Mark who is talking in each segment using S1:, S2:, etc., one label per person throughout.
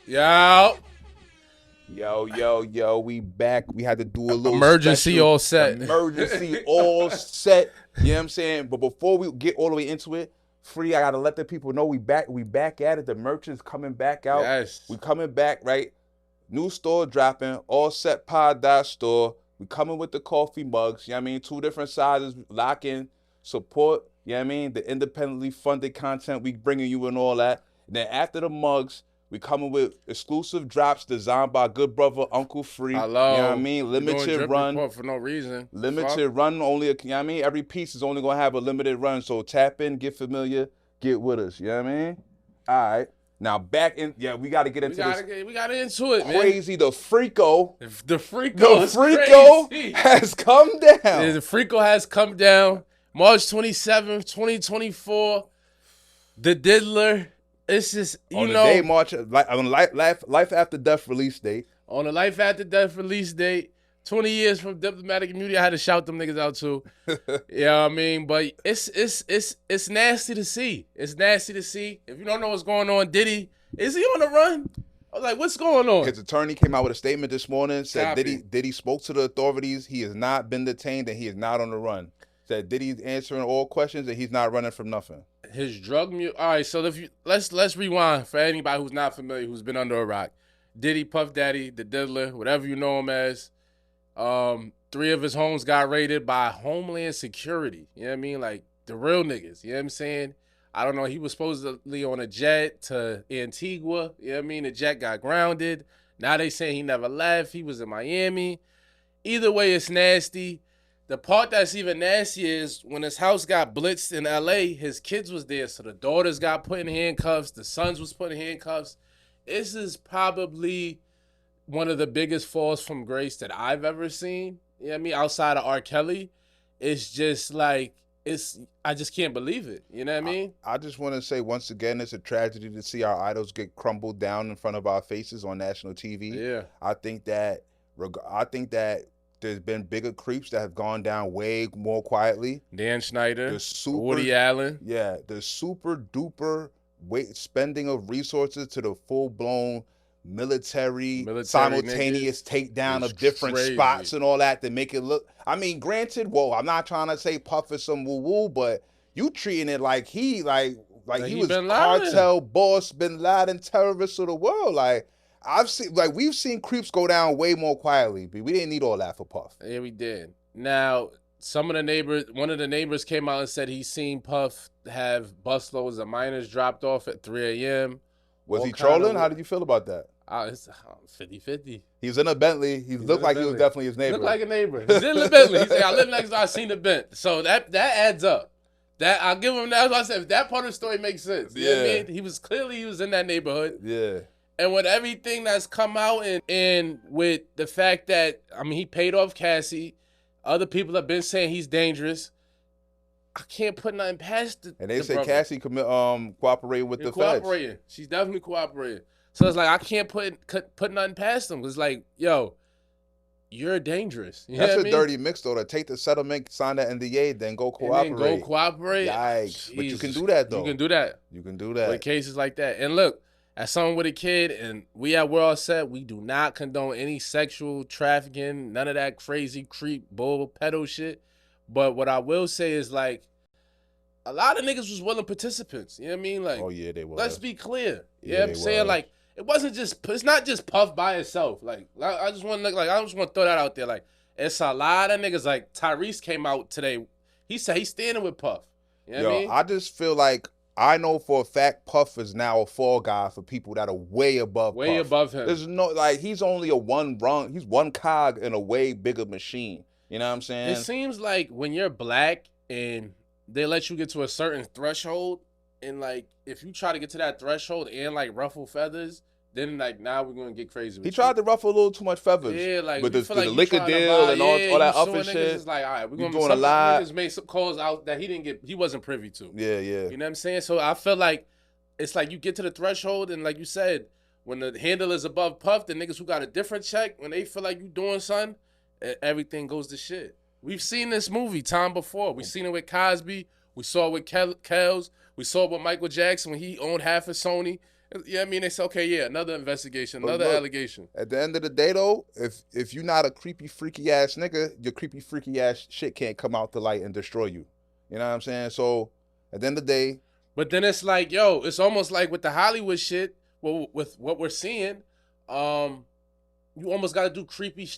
S1: Yo,
S2: Yo, we back. We had to do a little
S1: emergency
S2: special
S1: all set.
S2: emergency all set. You know what I'm saying? But before we get all the way into it, Free, I gotta let the people know we back at it. The merchant's coming back out.
S1: Yes.
S2: We coming back, right? New store dropping, all set pod.store. We coming with the coffee mugs, you know what I mean? 2 different sizes, lock in, support, you know what I mean? The independently funded content we bringing you and all that. And then after the mugs, we coming with exclusive drops designed by good brother Uncle Free.
S1: Hello.
S2: You know what I mean?
S1: You're doing
S2: Limited
S1: drip
S2: run.
S1: report for no reason.
S2: Limited run only, you know what I mean? Every piece is only gonna have a limited run. So tap in, get familiar, get with us. You know what I mean? All right. Now back in, we gotta get into
S1: We got into it, man.
S2: crazy. The Freako.
S1: The Freako
S2: has come down.
S1: The Freako has come down. March 27th, 2024. The Diddler. It's just,
S2: on the day March, on life after death release date.
S1: On the Life After Death release date. 20 years from diplomatic immunity. I had to shout them niggas out too. You know what I mean? But it's nasty to see. It's nasty to see. If you don't know what's going on, Diddy, is he on the run? I was like, what's going on?
S2: His attorney came out with a statement this morning, said
S1: Copy.
S2: Diddy spoke to the authorities. He has not been detained and he is not on the run. Said Diddy's answering all questions and he's not running from nothing.
S1: His drug mule. All right, so let's rewind for anybody who's not familiar, who's been under a rock. Diddy, Puff Daddy, the Diddler, whatever you know him as. 3 of his homes got raided by Homeland Security. You know what I mean? Like the real niggas. You know what I'm saying? I don't know. He was supposedly on a jet to Antigua. You know what I mean? The jet got grounded. Now they saying he never left. He was in Miami. Either way, it's nasty. The part that's even nastier is when his house got blitzed in LA, his kids was there. So the daughters got put in handcuffs. The sons was put in handcuffs. This is probably one of the biggest falls from grace that I've ever seen. You know what I mean? Outside of R. Kelly. It's just like, I just can't believe it. You know what I mean?
S2: I just want to say once again, it's a tragedy to see our idols get crumbled down in front of our faces on national TV.
S1: Yeah.
S2: I think that there's been bigger creeps that have gone down way more quietly.
S1: Dan Schneider,
S2: The
S1: Woody Allen.
S2: Yeah, the super duper spending of resources to the full blown military simultaneous takedown of different spots and all that to make it look. I mean, granted, I'm not trying to say Puff is some woo woo, but you treating it like he was cartel boss, Bin Laden, terrorist of the world. Like we've seen creeps go down way more quietly, but we didn't need all that for Puff.
S1: Yeah, we did. Now, one of the neighbors came out and said he's seen Puff have busloads of minors dropped off at 3 a.m.
S2: Was he trolling? How did you feel about that?
S1: It's 50-50.
S2: He was in a Bentley. He looked like he was definitely his neighbor.
S1: Looked like a neighbor. He's in the Bentley. He said, I live next door. I seen the Bent. So that adds up. That I'll give him that. As I said, if that part of the story makes sense. You know what I mean? He was in that neighborhood.
S2: Yeah.
S1: And with everything that's come out and with the fact that, I mean, he paid off Cassie. Other people have been saying he's dangerous. I can't put nothing past it.
S2: And they say Cassie cooperating with the feds.
S1: She's definitely cooperating. So it's like I can't put nothing past them. It's like, yo, you're dangerous. You
S2: That's a dirty mix though. To take the settlement, sign that NDA, then go cooperate.
S1: And then go cooperate.
S2: Yikes. But you can do that though.
S1: You can do that.
S2: You can do that.
S1: With cases like that. And look, as someone with a kid, and we at We're All Set, we do not condone any sexual trafficking, none of that crazy creep, bull, pedo shit. But what I will say is like, a lot of niggas was willing participants. You know what I mean? Like,
S2: oh yeah, they were.
S1: Let's be clear. You know what I'm saying? Like, it's not just Puff by itself. Like, I just want to throw that out there. Like, it's a lot of niggas. Like, Tyrese came out today. He said he's standing with Puff. You know what I mean?
S2: I just feel like I know for a fact Puff is now a fall guy for people that are way above Puff.
S1: Above him.
S2: There's no, like, he's only he's one cog in a way bigger machine. You know what I'm saying?
S1: It seems like when you're black and they let you get to a certain threshold, and like if you try to get to that threshold and like ruffle feathers, then like now we're gonna get crazy.
S2: He tried to ruffle a little too much feathers.
S1: Yeah, like
S2: with the
S1: like
S2: liquor deal and all that other shit.
S1: It's like, all right, we're gonna
S2: doing a lot.
S1: Niggas made some calls out that he wasn't privy to.
S2: Yeah.
S1: You know what I'm saying? So I feel like it's like you get to the threshold, and like you said, when the handle is above Puff, the niggas who got a different check, when they feel like you doing something, everything goes to shit. We've seen this movie time before. We've seen it with Cosby. We saw it with Kells. We saw it with Michael Jackson when he owned half of Sony. Yeah, I mean, they say, okay, yeah, another investigation, another allegation.
S2: At the end of the day, though, if you're not a creepy, freaky ass nigga, your creepy, freaky ass shit can't come out to light and destroy you. You know what I'm saying? So at the end of the day.
S1: But then it's like, yo, it's almost like with the Hollywood shit, well, with what we're seeing, you almost got to do creepy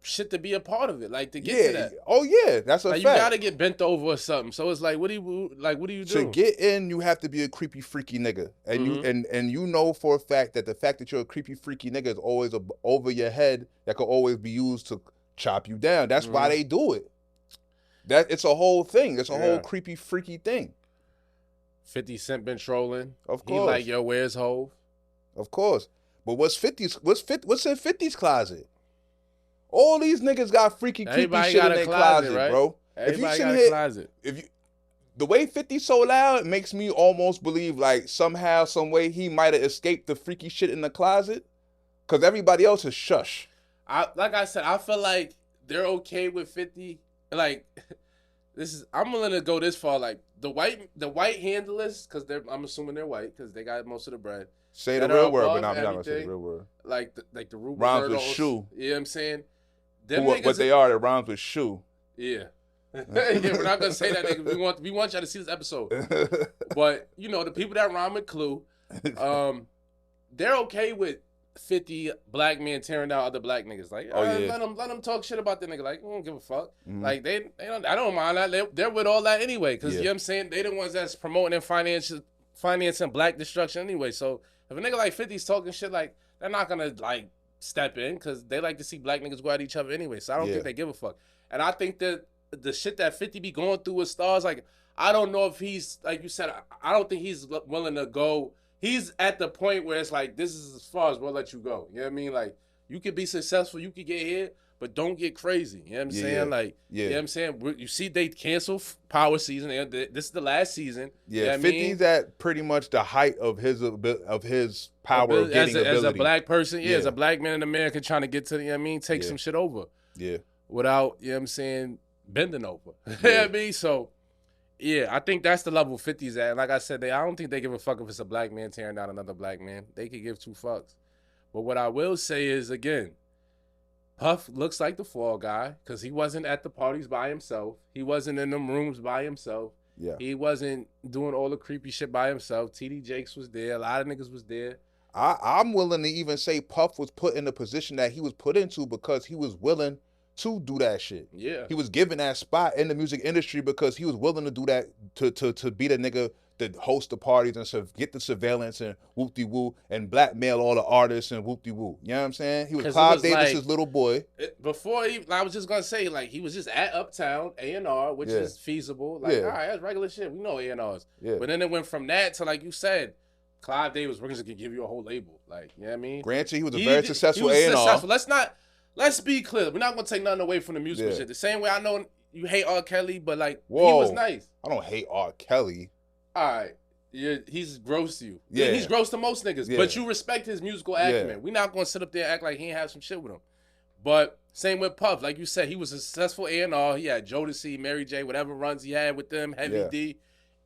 S1: shit to be a part of it, like to get to that.
S2: Oh yeah, that's a
S1: like,
S2: fact.
S1: You gotta get bent over or something. So it's like, what do you do?
S2: To get in, you have to be a creepy, freaky nigga, and you know for a fact that the fact that you're a creepy, freaky nigga is always over your head. That could always be used to chop you down. That's why they do it. That it's a whole thing. It's a whole creepy, freaky thing.
S1: 50 Cent been trolling.
S2: Of course.
S1: He like, yo, where's Hov?
S2: Of course. But what's in 50's closet? All these niggas got freaky, creepy shit in their closet, right? Bro.
S1: Everybody got a closet.
S2: The way 50's so loud, it makes me almost believe like somehow, some way he might have escaped the freaky shit in the closet. Cause everybody else is shush.
S1: Like I said, I feel like they're okay with 50. Like, I'm willing to go this far. Like the white handlers, cause I'm assuming they're white, cause they got most of the bread.
S2: Say the real word, but I'm not gonna say the real word.
S1: Like the root
S2: rhymes with shoe.
S1: You know what I'm saying?
S2: What they are, it rhymes with shoe.
S1: Yeah. Yeah, we're not gonna say that, nigga. We want y'all to see this episode. But you know, the people that rhyme with Clue, they're okay with 50 black men tearing down other black niggas. Like, let them talk shit about the nigga. Like, I don't give a fuck. Mm-hmm. Like they don't. I don't mind that. They're with all that anyway. Cause you know what I'm saying, they the ones that's promoting and financing black destruction anyway. So if a nigga like 50's talking shit, like they're not gonna like step in because they like to see black niggas go at each other anyway. So I don't think they give a fuck. And I think that the shit that 50 be going through with stars, like, I don't know if he's, like you said, I don't think he's willing to go. He's at the point where it's like, this is as far as we'll let you go. You know what I mean? Like, you could be successful, you could get here, but don't get crazy. You know what I'm saying? Like, you know what I'm saying? You see, they canceled Power season. This is the last season.
S2: Yeah, you know 50's at pretty much the height of his power of getting ability.
S1: As a black person, as a black man in America trying to get to, you know what I mean, take some shit over.
S2: Yeah.
S1: Without, you know what I'm saying, bending over. You know what I mean? So, yeah, I think that's the level 50's at. And like I said, I don't think they give a fuck if it's a black man tearing down another black man. They could give two fucks. But what I will say is, again, Puff looks like the fall guy because he wasn't at the parties by himself. He wasn't in them rooms by himself.
S2: Yeah.
S1: He wasn't doing all the creepy shit by himself. TD Jakes was there. A lot of niggas was there.
S2: I'm willing to even say Puff was put in the position that he was put into because he was willing to do that shit.
S1: Yeah.
S2: He was given that spot in the music industry because he was willing to do that to be the nigga that host the parties and get the surveillance and whoop-de-woo and blackmail all the artists and whoop-de-woo. You know what I'm saying? He was Clive Davis's like, little boy.
S1: I was just going to say, like, he was just at Uptown, A&R, which is feasible. Like, all right, that's regular shit. We know A&Rs.
S2: Yeah.
S1: But then it went from that to, like you said, Clive Davis, we're just going to give you a whole label. Like, you know what I mean?
S2: Granted, he was a very successful A&R.
S1: Let's be clear. We're not going to take nothing away from the musical shit. The same way I know you hate R. Kelly, but, like, he was nice.
S2: I don't hate R. Kelly.
S1: All right. He's gross to you. Yeah. He's gross to most niggas. But you respect his musical acumen. We're not going to sit up there and act like he ain't have some shit with him. But same with Puff. Like you said, he was a successful A&R. He had Jodeci, Mary J., whatever runs he had with them, Heavy D.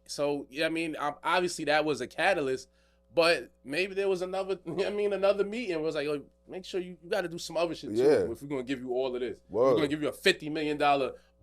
S1: So, I mean, obviously that was a catalyst. But maybe there was another meeting was like, make sure you got to do some other shit too if we're going to give you all of this. We're going to give you a $50 million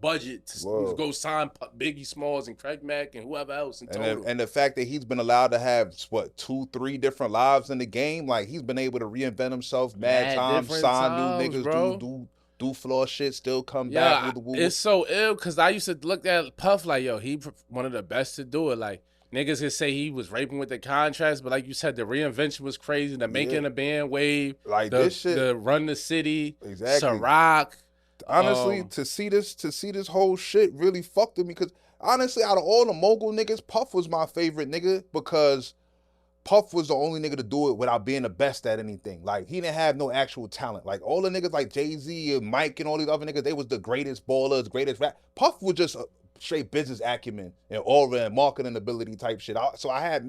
S1: budget to go sign Biggie Smalls and Craig Mack and whoever else.
S2: And the fact that he's been allowed to have, 2-3 different lives in the game, like he's been able to reinvent himself mad times, sign new niggas, bro. Do floor shit, still come back with the woo.
S1: It's so ill because I used to look at Puff like, yo, he one of the best to do it. Like, niggas could say he was raping with the contracts, but like you said, the reinvention was crazy. The making a band wave,
S2: like this shit,
S1: the Run the City,
S2: exactly.
S1: Ciroc.
S2: Honestly, to see this whole shit really fucked with me because honestly, out of all the mogul niggas, Puff was my favorite nigga because Puff was the only nigga to do it without being the best at anything. Like, he didn't have no actual talent. Like, all the niggas like Jay-Z and Mike and all these other niggas, they was the greatest ballers, greatest rap. Puff was just straight business acumen and aura and marketing ability type shit. So I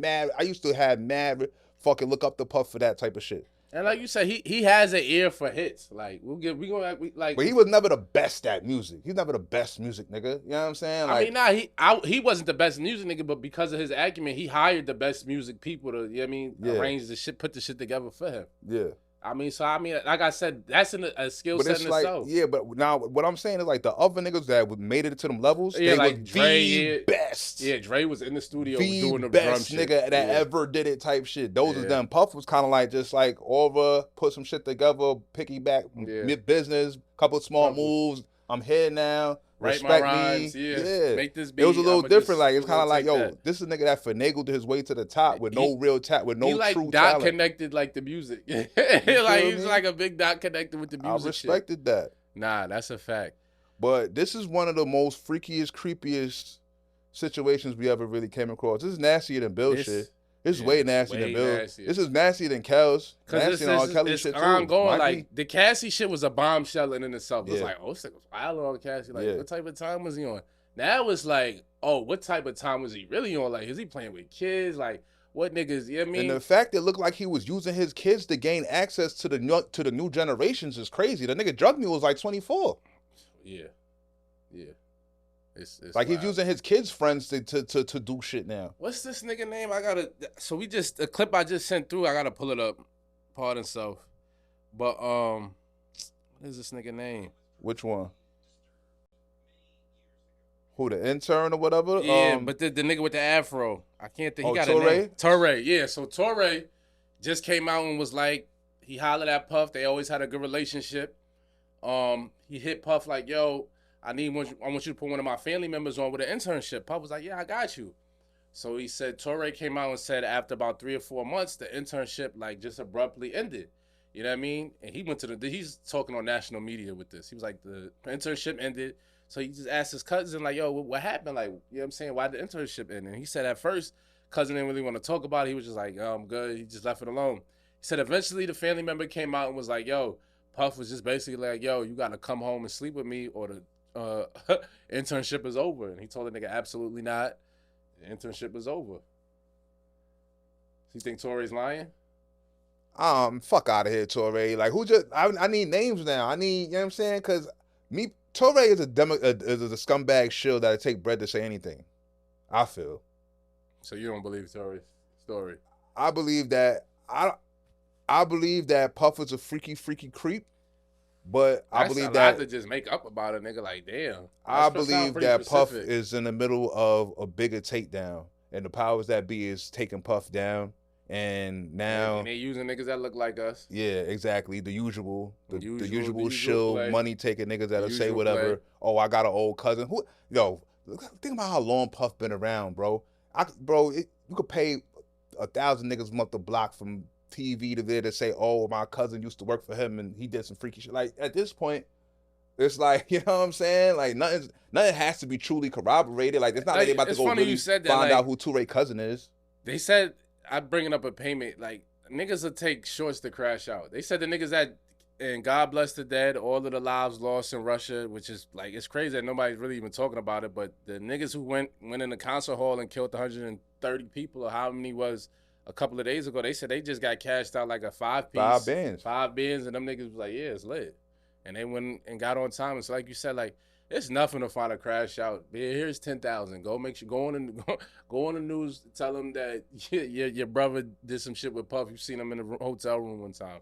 S2: used to have mad fucking look up to Puff for that type of shit.
S1: And like you said, he has an ear for hits. Like like.
S2: But he was never the best at music. He's never the best music nigga. You know what I'm saying? Like,
S1: He wasn't the best music nigga, but because of his acumen, he hired the best music people to, you know what I mean, arrange the shit, put the shit together for him.
S2: Yeah.
S1: Like I said, that's a skill set in itself.
S2: Yeah, but now what I'm saying is like the other niggas that made it to them levels, they like were the best.
S1: Yeah, Dre was in the studio doing the
S2: best
S1: drum
S2: nigga
S1: shit.
S2: that ever did it type shit. Those is them. Puff was kind of like just like over, put some shit together, piggyback, mid business, couple of small moves. I'm here now. Respect my rhymes,
S1: me. Yeah. Make this beat.
S2: It was a little different. Like it's kind of like, yo, this is a nigga that finagled his way to the top with no real talent, with no true talent. He
S1: dot connected like the music. Like he's like a big dot connected with the music.
S2: I respected that.
S1: Nah, that's a fact.
S2: But this is one of the most freakiest, creepiest situations we ever really came across. This is nastier than Bill shit. This is way nastier than Bill. Nastier. This is nastier than Kel's. Nastier than R. Kelly shit too.
S1: Ongoing. Like the Cassie shit was a bombshell in itself. It was like, oh, this nigga was wild on Cassie. Like, what type of time was he on? Now it's like, oh, what type of time was he really on? Like, is he playing with kids? Like, what niggas? You know what I mean?
S2: And the fact it looked like he was using his kids to gain access to the new generations is crazy. The nigga drug mule was like 24.
S1: Yeah. It's
S2: like wild. He's using his kids' friends to do shit now.
S1: What's this nigga name? A clip I just sent through. I gotta pull it up. Pardon self. But what is this nigga name?
S2: Which one? Who, the intern or whatever?
S1: Yeah, but the nigga with the afro. I can't think. He got a name. Torre. Yeah. So Torre just came out and was like, he hollered at Puff. They always had a good relationship. He hit Puff like, yo, I want you to put one of my family members on with an internship. Puff was like, yeah, I got you. So he said, Torre came out and said after about 3 or 4 months, the internship like just abruptly ended. You know what I mean? And he went he's talking on national media with this. He was like, the internship ended. So he just asked his cousin like, yo, what happened? Like, you know what I'm saying? Why did the internship end? And he said at first, cousin didn't really want to talk about it. He was just like, I'm good. He just left it alone. He said eventually the family member came out and was like, yo, Puff was just basically like, yo, you got to come home and sleep with me or the internship is over. And he told the nigga absolutely not. The internship is over. So you think Torre's lying?
S2: Fuck out of here, Torre. Like, who just I need names now. I need, you know what I'm saying? Cause Torre is a scumbag shill that'll take bread to say anything. I feel.
S1: So you don't believe Torre's story?
S2: I believe that Puff is a freaky creep. But I believe that
S1: to just make up about a nigga like damn.
S2: I believe that Puff is in the middle of a bigger takedown, and the powers that be is taking Puff down, and now
S1: and they using niggas that look like us.
S2: Yeah, exactly. The usual shill money taking niggas that'll say whatever. Play. Oh, I got an old cousin. Think about how long Puff been around, bro. You could pay 1,000 niggas a month to block from TV to there to say, oh, my cousin used to work for him and he did some freaky shit. Like, at this point, it's like, you know what I'm saying? Like, nothing has to be truly corroborated. Like, it's not like they about to go really find out who Touré's cousin is.
S1: They said, I'm bringing up a payment, like, niggas will take shorts to crash out. They said the niggas that, and God bless the dead, all of the lives lost in Russia, which is, like, it's crazy that nobody's really even talking about it, but the niggas who went in the concert hall and killed 130 people, or how many was a couple of days ago, they said they just got cashed out like a 5-piece. 5 bins, and them niggas was like, yeah, it's lit. And they went and got on time. It's like you said, like, it's nothing to find a crash out. Here's 10,000. Go on the news, tell them that your brother did some shit with Puff. You seen him in the hotel room one time.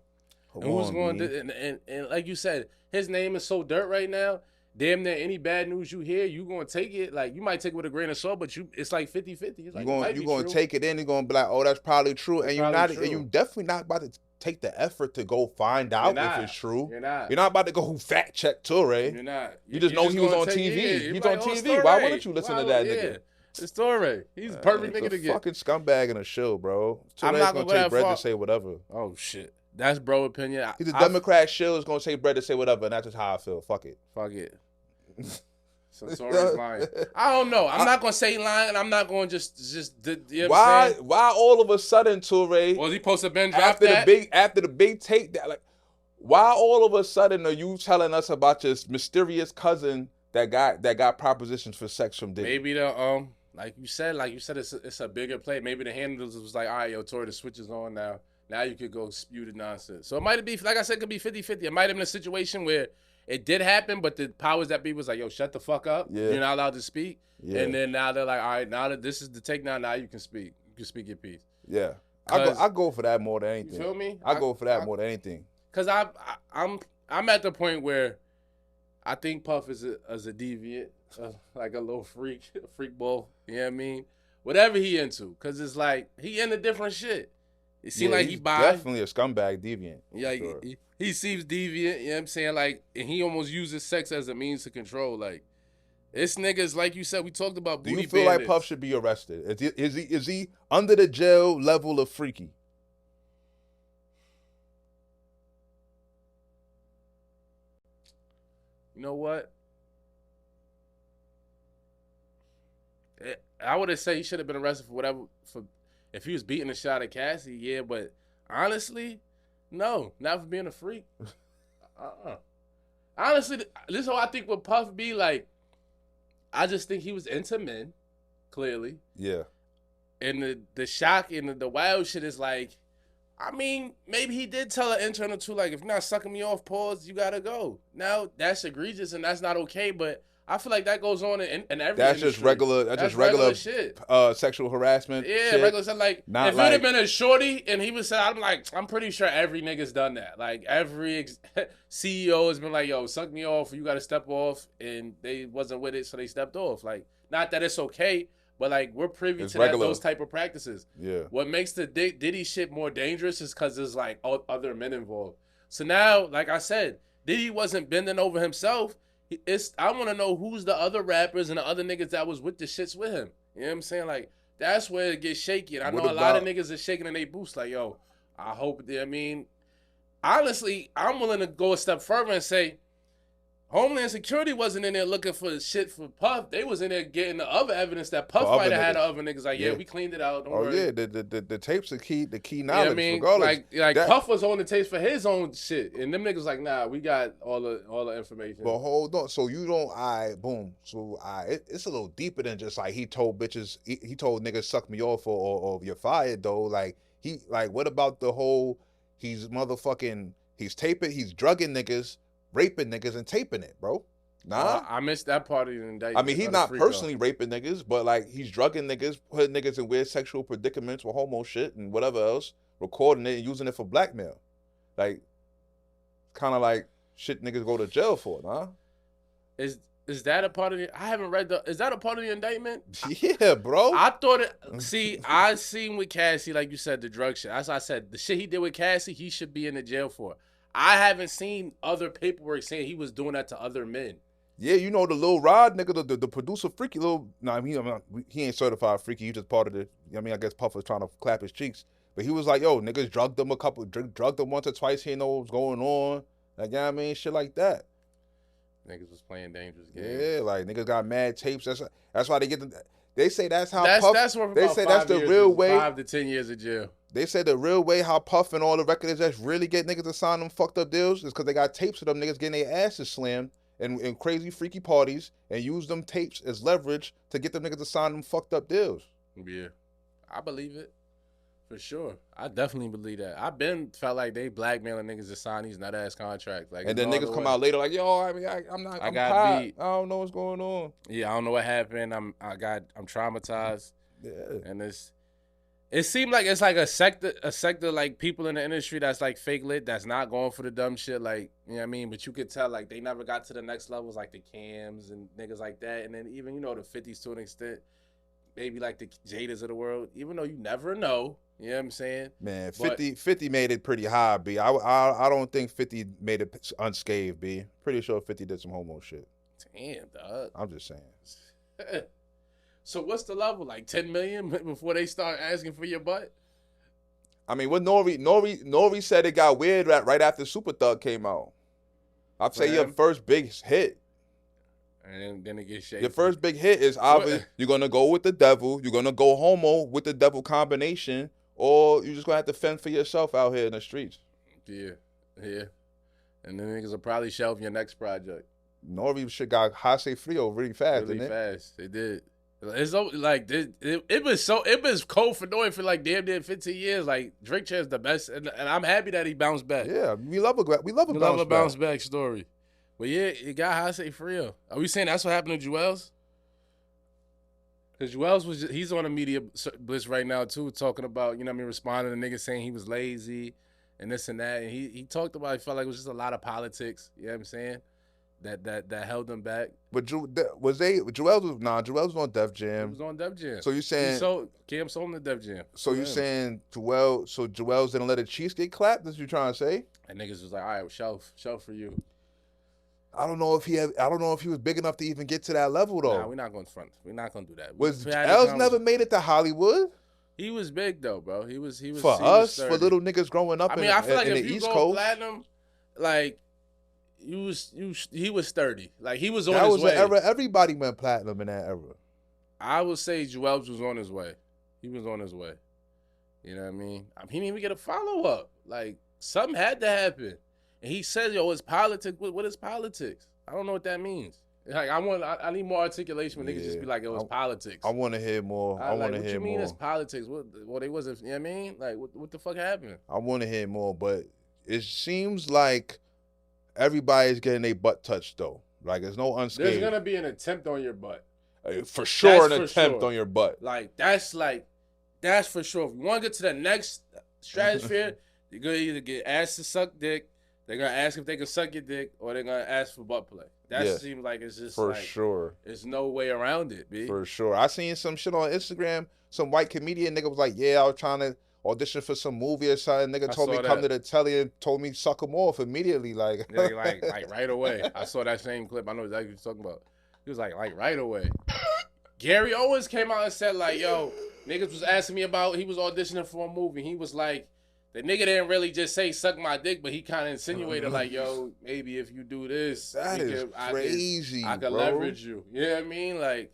S1: And like you said, his name is so dirt right now. Damn near any bad news you hear, you gonna take it. Like, you might take it with a grain of salt, but it's like 50-50. Like,
S2: you're gonna take it in. You're gonna be like, oh, that's probably true, and you're definitely not about to take the effort to go find out if it's true. You're not about to go fact check Touré.
S1: You're not.
S2: You just know he was on TV. He's on TV. Why wouldn't you listen to that nigga?
S1: It's Touré. He's a perfect nigga to get.
S2: Fucking scumbag in a show, bro. I'm not gonna take bread to say whatever.
S1: Oh shit. That's bro opinion.
S2: He's a Democrat shill is gonna take bread to say whatever, and that's just how I feel. Fuck it.
S1: So Toré's lying. I don't know. I'm not gonna say lying. I'm not gonna just. You know
S2: why all of a sudden Touré?
S1: Was he supposed to have been dropped
S2: after the big take that? Like, why all of a sudden are you telling us about your mysterious cousin that got propositions for sex from Diddy?
S1: Maybe like you said, it's a bigger play. Maybe the handlers was like, all right, yo, Touré, the switch is on now. Now you could go spew the nonsense. So it might be, like I said, it could be 50-50. It might have been a situation where it did happen, but the powers that be was like, yo, shut the fuck up. Yeah. You're not allowed to speak. Yeah. And then now they're like, all right, now that this is the takedown, now you can speak. You can speak your piece.
S2: Yeah. I go for that more than anything.
S1: You feel me?
S2: I go for that more than anything.
S1: Because I'm at the point where I think Puff is a deviant, like a little freak ball. You know what I mean? Whatever he into. Because it's like, he into different shit. It seems like he
S2: definitely a scumbag deviant.
S1: Yeah, sure. he seems deviant, you know what I'm saying? Like, and he almost uses sex as a means to control. Like, this nigga's, like you said, we talked about booty bandits. Do you feel like
S2: Puff should be arrested? Is he under the jail level of freaky?
S1: You know what? I would have said he should have been arrested for whatever, if he was beating a shot at Cassie, yeah, but honestly, no, not for being a freak. Honestly, this is how I think what Puff be like. I just think he was into men, clearly.
S2: Yeah.
S1: And the shock and the wild shit is like, I mean, maybe he did tell an intern or two, like, if you're not sucking me off, pause, you gotta go. Now, that's egregious and that's not okay, but I feel like that goes on in every
S2: That's
S1: industry.
S2: Just regular. That's just regular shit. Sexual harassment.
S1: Yeah,
S2: shit.
S1: Regular stuff. Like, not if it would have been a shorty and he was saying, I'm pretty sure every nigga's done that. Like, every CEO has been like, yo, suck me off, or you gotta step off, and they wasn't with it, so they stepped off. Like, not that it's okay, but like, we're privy to those type of practices.
S2: Yeah.
S1: What makes the Diddy shit more dangerous is because there's like other men involved. So now, like I said, Diddy wasn't bending over himself. I want to know who's the other rappers and the other niggas that was with the shits with him. You know what I'm saying? Like, that's where it gets shaky. And I know a lot of niggas are shaking in their boots like, yo, I hope, I mean, honestly, I'm willing to go a step further and say, Homeland Security wasn't in there looking for shit for Puff. They was in there getting the other evidence that Puff might have had the other niggas. Like, yeah, we cleaned it out. Don't worry.
S2: Yeah, the tapes are key knowledge.
S1: I mean,
S2: regardless.
S1: Like Puff was on the tapes for his own shit, and them niggas like, nah, we got all the information.
S2: But hold on, so you don't, boom. So it's a little deeper than just like he told bitches, he told niggas suck me off or you're fired though. Like what about the whole? He's taping, he's drugging niggas, raping niggas and taping it, bro. Nah.
S1: I missed that part of the indictment.
S2: I mean, he's not personally raping niggas, but like he's drugging niggas, putting niggas in weird sexual predicaments with homo shit and whatever else, recording it and using it for blackmail. Like, kind of like shit niggas go to jail for, nah?
S1: Is that a part of the? I haven't read is that a part of the indictment?
S2: Yeah, bro.
S1: I thought it. See, I seen with Cassie, like you said, the drug shit. As I said, the shit he did with Cassie, he should be in the jail for. I haven't seen other paperwork saying he was doing that to other men.
S2: Yeah, you know the Lil Rod nigga, the producer Freaky he ain't certified Freaky. He just part of the. I mean, I guess Puff was trying to clap his cheeks, but he was like, yo, niggas drugged him drugged him once or twice. He didn't know what was going on. Like, you know what I mean, shit like that.
S1: Niggas was playing dangerous games.
S2: Yeah, like niggas got mad tapes. That's why they get them. They say that's how
S1: Puff.
S2: They say that's the real way.
S1: 5 to 10 years of jail.
S2: They say the real way how Puff and all the records that really get niggas to sign them fucked up deals is because they got tapes of them niggas getting their asses slammed in crazy freaky parties and use them tapes as leverage to get them niggas to sign them fucked up deals.
S1: Yeah, I believe it. For sure. I definitely believe that. I've been felt like they blackmailing niggas to sign these nut ass contracts. Like,
S2: and then niggas come out later like, yo, I mean, I got beat. I don't know what's going on.
S1: Yeah, I don't know what happened. I'm traumatized.
S2: Yeah.
S1: And it seemed like it's like a sector like people in the industry that's like fake lit, that's not going for the dumb shit, like, you know what I mean? But you could tell like they never got to the next levels, like the Cams and niggas like that. And then even, you know, the 50s to an extent, maybe like the Jadas of the world, even though you never know. You know what I'm saying?
S2: Man, 50 made it pretty high, B. I don't think 50 made it unscathed, B. Pretty sure 50 did some homo shit.
S1: Damn, dog.
S2: I'm just saying.
S1: So what's the level? Like 10 million before they start asking for your butt?
S2: I mean, what Nori said it got weird right after Super Thug came out. I'd say your first big hit.
S1: And then it gets shaky.
S2: Your first big hit is obvious. You're going to go with the devil. You're going to go homo with the devil combination. Or you just going to have to fend for yourself out here in the streets.
S1: Yeah. And then niggas will probably shelve your next project.
S2: Nori shit got Hase Frio really fast, didn't it?
S1: Really fast. They did. It's like it was cold for Noy for like damn near 15 years. Like Drake Chair's the best, and I'm happy that he bounced back.
S2: Yeah, we love a
S1: bounce back story. But yeah, it got Hase for real. Are we saying that's what happened to Jewels? Because Jewels he's on a media blitz right now too, talking about, you know what I mean, responding to niggas saying he was lazy and this and that. And he talked about, he felt like it was just a lot of politics, you know what I'm saying? That held them back.
S2: But Jewels was on Def Jam.
S1: He was on Def Jam.
S2: So you saying
S1: Cam sold him to Def Jam.
S2: So you saying Jewels didn't let a cheese get clapped? That's what you trying to say?
S1: And niggas was like, all right, shelf for you.
S2: I don't know if he was big enough to even get to that level though.
S1: Nah, we're not going to front. We're not going to do that.
S2: Was Els never made it to Hollywood?
S1: He was big though, bro. He was
S2: for us, for little niggas growing up.
S1: I mean, I feel like if you go platinum, like he was 30. Like he was on his way. That was
S2: an era. Everybody went platinum in that era.
S1: I would say Jewels was on his way. He was on his way. You know what I mean? He didn't even get a follow up. Like something had to happen. And he says, yo, it's politics. What is politics? I don't know what that means. Like I need more articulation when niggas just be like, yo, it's politics.
S2: I want to hear more. I want to hear more. What you mean
S1: it's politics? Well, they wasn't, you know what I mean? Like, what the fuck happened?
S2: I want to hear more, but it seems like everybody's getting their butt touched, though. Like, there's no unscathed.
S1: There's going to be an attempt on your butt.
S2: For sure, an attempt on your butt.
S1: That's for sure. If you want to get to the next stratosphere, you're going to either get asked to suck dick, they're going to ask if they can suck your dick, or they're going to ask for butt play. That seems like it's just
S2: for sure.
S1: There's no way around it, B.
S2: For sure. I seen some shit on Instagram. Some white comedian nigga was like, yeah, I was trying to audition for some movie or something. Nigga told me come to the telly and told me suck him off immediately. Like,
S1: right away. I saw that same clip. I know exactly what you're talking about. He was like right away. Gary Owens came out and said, like, yo, niggas was asking me about, he was auditioning for a movie. He was like, the nigga didn't really just say suck my dick, but he kind of insinuated like, yo, maybe if you do this,
S2: crazy.
S1: I can leverage you. You know what I mean? Like,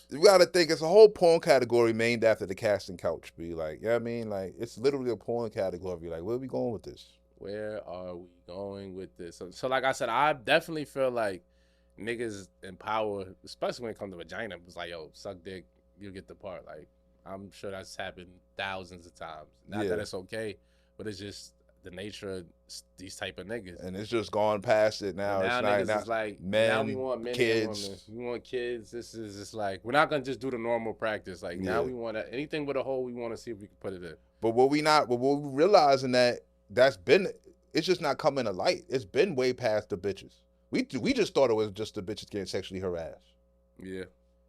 S2: you gotta think it's a whole porn category named after the casting couch. Be like, you know what I mean? Like, it's literally a porn category. Like, where are we going with this?
S1: Where are we going with this? So like I said, I definitely feel like niggas in power, especially when it comes to vagina, it's like, yo, suck dick, you get the part. Like, I'm sure that's happened thousands of times. Not that it's okay, but it's just the nature of these type of niggas.
S2: And it's just gone past it now.
S1: Now
S2: it's
S1: niggas is like, men, now we want men, kids. We want kids. This is just like, we're not going to just do the normal practice. Like, now we want anything with a hole, we want to see if we can put it in.
S2: But what we realizing it's just not coming to light. It's been way past the bitches. We just thought it was just the bitches getting sexually harassed.
S1: Yeah.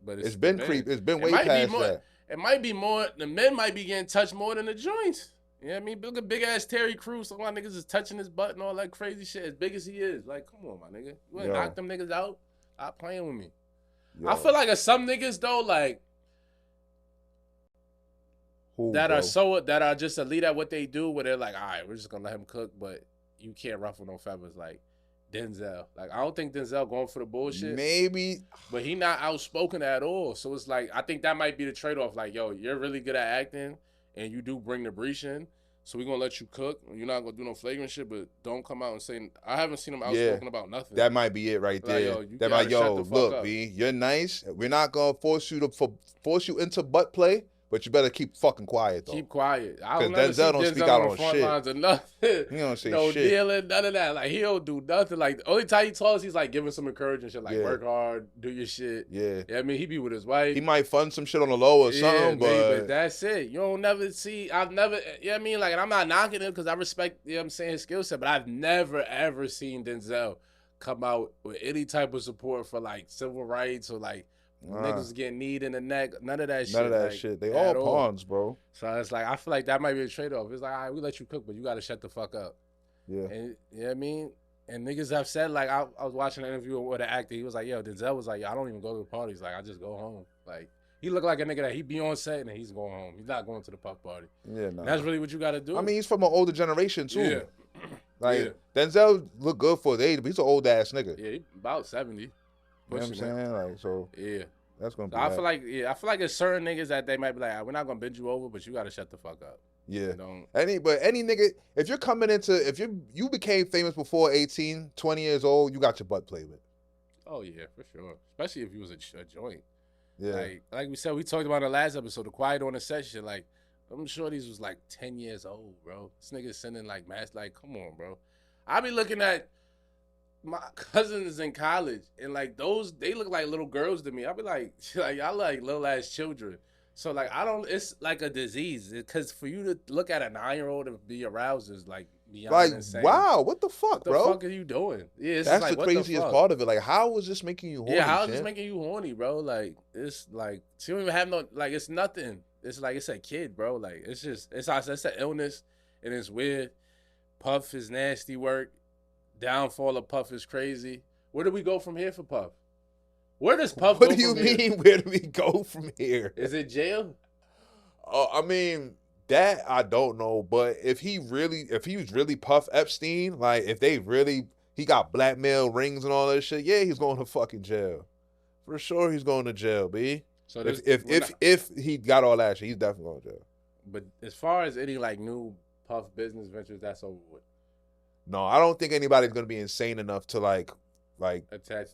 S1: But
S2: it's been creep. It's been way past that.
S1: It might be more, the men might be getting touched more than the joints. You know what I mean? Look at big ass Terry Crews. Some of my niggas is touching his butt and all that crazy shit. As big as he is. Like, come on, my nigga. You ain't knock them niggas out? Stop playing with me. Yo. I feel like some niggas though, like, that are just elite at what they do, where they're like, all right, we're just gonna let him cook, but you can't ruffle no feathers. Like Denzel. Like, I don't think Denzel going for the bullshit.
S2: Maybe.
S1: But he not outspoken at all. So it's like, I think that might be the trade-off. Like, yo, you're really good at acting, and you do bring the breach in, so we're going to let you cook. You're not going to do no flagrant shit, but don't come out and say, I haven't seen him outspoken about nothing.
S2: That might be it right there. Like, look, B, you're nice. We're not going to force you into butt play. But you better keep fucking quiet, though.
S1: Keep quiet.
S2: Because Denzel don't speak out on shit.
S1: Lines or nothing.
S2: He don't say
S1: no
S2: shit.
S1: Dealing, none of that. Like, he don't do nothing. Like, the only time he talks, he's like giving some encouragement shit. Like, work hard, do your shit.
S2: Yeah.
S1: I mean, he be with his wife.
S2: He might fund some shit on the low or something,
S1: but that's it. You don't never see, I've never, you know what I mean? Like, and I'm not knocking him because I respect, you know what I'm saying, his skill set, but I've never, ever seen Denzel come out with any type of support for, like, civil rights or, like, niggas getting kneed in the neck. None of that shit.
S2: None of that shit. They all pawns, bro.
S1: So it's like, I feel like that might be a trade-off. It's like, all right, we let you cook, but you got to shut the fuck up.
S2: Yeah.
S1: And, you know what I mean? And niggas have said, like, I was watching an interview with an actor. He was like, yo, Denzel was like, yo, I don't even go to the parties. Like, I just go home. Like, he looked like a nigga that he be on set and he's going home. He's not going to the puff party.
S2: Yeah, no.
S1: That's really what you got to do.
S2: I mean, he's from an older generation, too.
S1: Yeah.
S2: Like, Denzel look good for his age, but he's an old-ass nigga.
S1: Yeah, he about 70.
S2: You know what I'm saying? Like, so.
S1: Yeah.
S2: That's gonna be.
S1: I feel like there's certain niggas that they might be like, we're not gonna bend you over, but you gotta shut the fuck up.
S2: Yeah. Any nigga, if you're coming into, if you became famous before 18, 20 years old, you got your butt played with.
S1: Oh yeah, for sure. Especially if you was a joint.
S2: Yeah.
S1: Like we said, we talked about in the last episode, the Quiet on the Set shit. Like, I'm sure these was like 10 years old, bro. This nigga sending like mass. Like, come on, bro. I be looking at my cousins in college, and like they look like little girls to me. I be like y'all like little ass children. So like it's like a disease, because for you to look at a 9-year-old and be aroused is like beyond
S2: Like,
S1: insane.
S2: wow, what the fuck, bro?
S1: What the fuck are you doing? Yeah, it's
S2: that's
S1: like,
S2: the craziest part of it. Like, how is this making you horny?
S1: Yeah, how is this making you horny, bro? Like, it's like she don't even have no, like, it's nothing. It's like it's a kid, bro. Like, it's an illness, and it's weird. Puff is nasty work. Downfall of Puff is crazy. Where do we go from here for Puff? Where does Puff go from here?
S2: What do you mean, where do we go from here?
S1: Is it jail?
S2: I mean, that I don't know, but if he was really Puff Epstein, like if he got blackmail rings and all that shit, yeah, he's going to fucking jail. For sure he's going to jail, B. So if he got all that shit, he's definitely going to jail.
S1: But as far as any like new Puff business ventures, that's over with.
S2: No, I don't think anybody's going to be insane enough to like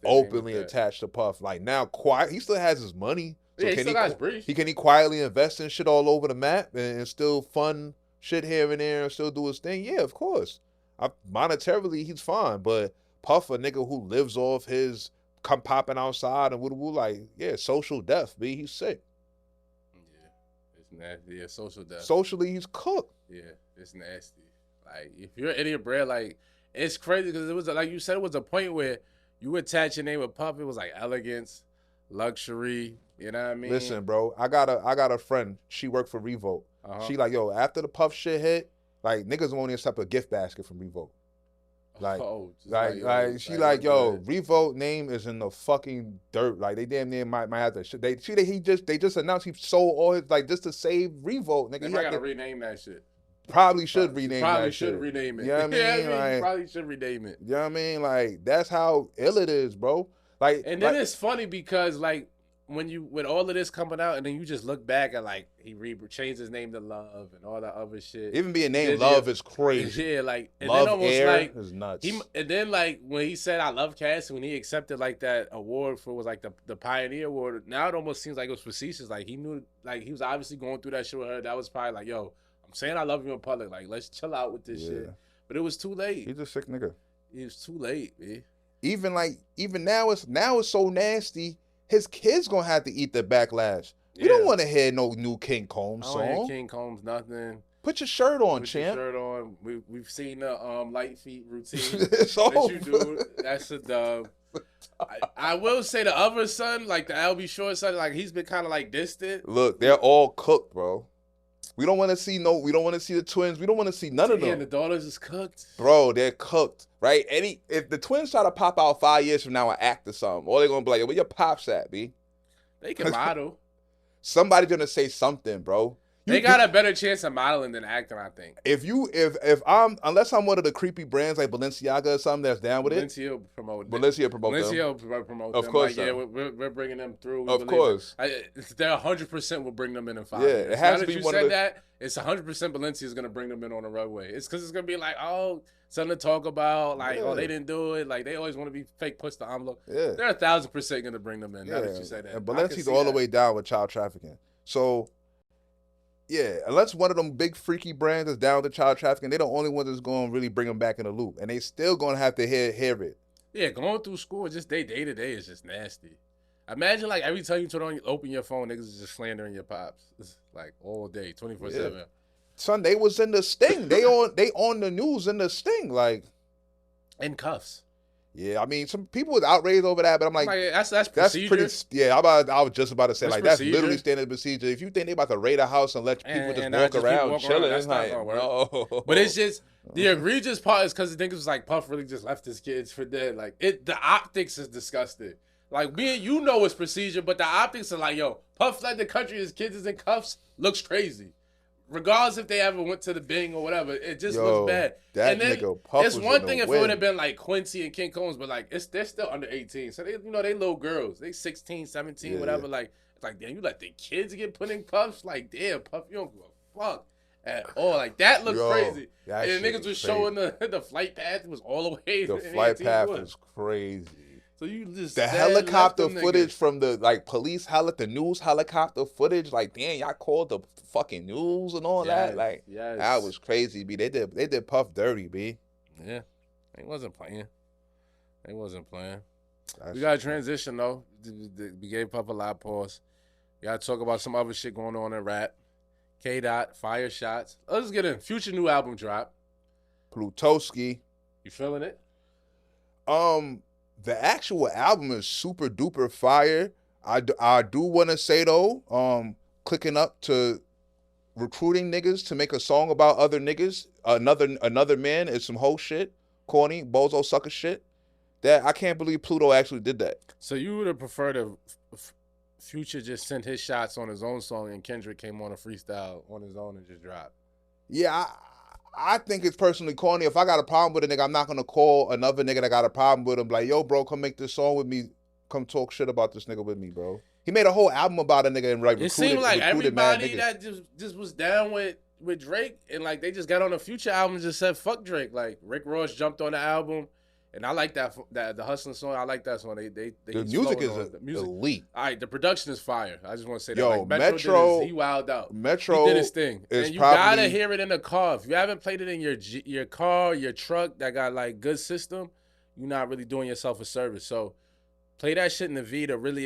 S2: openly attach to Puff. Like now, he still has his money. So
S1: yeah, he still got his brief.
S2: He quietly invest in shit all over the map and still fund shit here and there and still do his thing. Yeah, of course. Monetarily, he's fine. But Puff, a nigga who lives off his come popping outside and woo like, yeah, social death, B. He's sick.
S1: Yeah, it's nasty. Yeah, social death.
S2: Socially, he's cooked.
S1: Yeah, it's nasty. Like, if you're an idiot, bro, like, it's crazy because it was, like you said, it was a point where you attach your name with Puff. It was like elegance, luxury. You know what I mean?
S2: Listen, bro, I got a friend. She worked for Revolt. She like, yo, after the Puff shit hit, like niggas won't even accept a gift basket from Revolt. Like, she like, yo, Revolt name is in the fucking dirt. Like they damn near might have to. They just announced he sold all his just to save Revolt. Nigga,
S1: they might gotta rename that shit.
S2: Probably should rename
S1: that
S2: shit.
S1: Probably should rename it.
S2: You know what I mean?
S1: Yeah,
S2: like,
S1: probably should rename it.
S2: You know what I mean? Like that's how ill it is, bro. Like,
S1: and then it's funny because like with all of this coming out, and then you just look back at like he changed his name to Love and all that other shit.
S2: Even being named Love is crazy.
S1: Yeah, like and
S2: Love
S1: then almost
S2: Air
S1: like
S2: is nuts.
S1: And then like when he said I love Cass, when he accepted like that award for was like the Pioneer Award. Now it almost seems like it was facetious. Like he knew, like he was obviously going through that shit with her. That was probably like, yo, I'm saying I love you in public. Like let's chill out with this shit. But it was too late.
S2: He's a sick nigga.
S1: It was too late, man.
S2: Even now it's so nasty. His kids gonna have to eat the backlash. We don't want to hear no new King Combs song.
S1: I don't hear King Combs nothing.
S2: Put your shirt on, champ.
S1: Put your shirt on. We've seen the light feet routine that you do. That's a dub. I will say the other son, like the LB Short son, like he's been kind of like distant.
S2: Look, they're all cooked, bro. We don't want to see the twins. We don't want to see none of them.
S1: Yeah, the daughters is cooked.
S2: Bro, they're cooked, right? If the twins try to pop out 5 years from now and act or something, or they're going to be like, where your pops at, B?
S1: They can model.
S2: Somebody's going to say something, bro.
S1: They got a better chance of modeling than acting, I think.
S2: Unless I'm one of the creepy brands like Balenciaga or something that's down with it.
S1: Valencia promote
S2: them.
S1: Of
S2: course.
S1: Like, yeah, we're bringing them through.
S2: Of course.
S1: They're 100% will bring them in 5
S2: years.
S1: Yeah,
S2: it has to be one of the...
S1: that, it's 100% Balenciaga is going to bring them in on the runway. It's because it's going to be like, oh, something to talk about. Like, oh, they didn't do it. Like, they always want to be fake push the envelope. Yeah. They're 1,000% going to bring them in. Now that you say that.
S2: And Balenciaga's all the way down with child trafficking. So... yeah, unless one of them big freaky brands is down with child trafficking, they're the only ones that's going to really bring them back in the loop. And they still going to have to hear it.
S1: Yeah, going through school, just day to day is just nasty. Imagine, like, every time you open your phone, niggas is just slandering your pops. It's like all day, 24/7.
S2: Son, they was in the sting. They on the news in the sting, like.
S1: In cuffs.
S2: Yeah, I mean, some people was outraged over that, but I'm like
S1: that's procedure.
S2: Pretty. Yeah, I was just about to say, that's literally standard procedure. If you think they about to raid a house and let people just walk around chilling, it's like, no.
S1: But it's just the egregious part is because the niggas was like Puff really just left his kids for dead. Like the optics is disgusting. Like me and you know it's procedure, but the optics are like, yo, Puff led the country, his kids is in cuffs, looks crazy. Regardless if they ever went to the Bing or whatever, it just looks bad.
S2: And then
S1: it's one thing if it would have been like Quincy and King Combs, but like they're still under 18. So they little girls. They 16, 17, whatever. Like it's like, damn, you let the kids get put in cuffs? Like, damn, Puff, you don't give a fuck at all. Like that looked crazy. And the niggas was showing the flight path was all the way.
S2: The flight path was crazy.
S1: So you just
S2: the helicopter footage from the police the news helicopter footage, like damn, y'all called the fucking news and all that. Like that was crazy, B. They did Puff dirty, B.
S1: Yeah. They wasn't playing. We gotta transition though. We gave Puff a lot of pause. We gotta talk about some other shit going on in rap. K-Dot, Fire Shots. Let's get in. Future new album drop.
S2: Plutoski.
S1: You feeling it?
S2: The actual album is super duper fire. I do want to say though, clicking up to recruiting niggas to make a song about other niggas, another man is some whole shit, corny, bozo sucker shit. That I can't believe Pluto actually did that.
S1: So you would have preferred if Future just sent his shots on his own song and Kendrick came on a freestyle on his own and just dropped?
S2: Yeah, I think it's personally corny. If I got a problem with a nigga, I'm not gonna call another nigga that got a problem with him like, yo, bro, come make this song with me. Come talk shit about this nigga with me, bro. He made a whole album about a nigga and
S1: it seemed like everybody that just was down with Drake and like they just got on a Future album and just said fuck Drake. Like Rick Ross jumped on the album. And I like that the Hustling song. I like that song. The
S2: music is elite.
S1: All right, the production is fire. I just want to say that.
S2: Yo,
S1: like, Metro he wilded out.
S2: Metro
S1: he did his thing. And you gotta hear it in the car. If you haven't played it in your car, your truck that got like good system, you're not really doing yourself a service. So play that shit in the V to really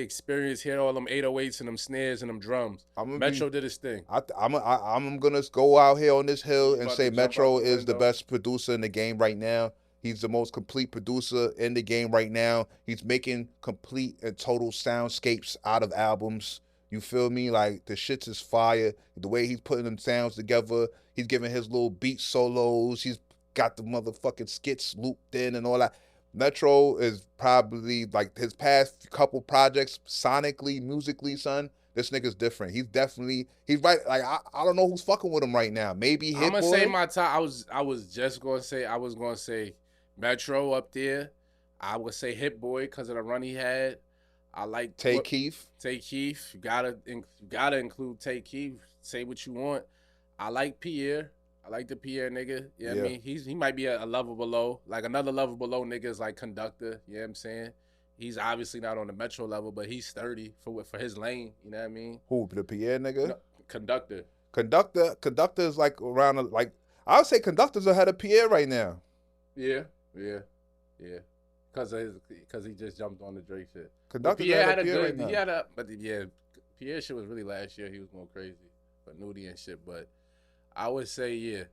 S1: hear all them 808s and them snares and them drums. Metro did his thing.
S2: I'm gonna go out here on this hill and say Metro is the best producer in the game right now. He's the most complete producer in the game right now. He's making complete and total soundscapes out of albums. You feel me? Like, the shits is fire. The way he's putting them sounds together. He's giving his little beat solos. He's got the motherfucking skits looped in and all that. Metro is probably, like, his past couple projects, sonically, musically, son, this nigga's different. He's right. Like, I don't know who's fucking with him right now. Maybe Hit Boy.
S1: I'm going to say my top. I was going to say Metro up there. I would say Hit Boy because of the run he had. I like
S2: Tay Keith.
S1: You gotta include Tay Keith. Say what you want. I like Pierre. I like the Pierre nigga. You know what I mean? He might be a level below. Like another level below nigga is like Conductor. You know what I'm saying? He's obviously not on the Metro level, but he's sturdy for his lane. You know what I mean?
S2: Who, the Pierre nigga? No,
S1: Conductor.
S2: Conductor is like around I would say Conductor's ahead of Pierre right now.
S1: Yeah. Because he just jumped on the Drake shit.
S2: Conductor Pierre had a good.
S1: Right Pierre shit was really last year. He was going crazy for Nudie and shit. But I would say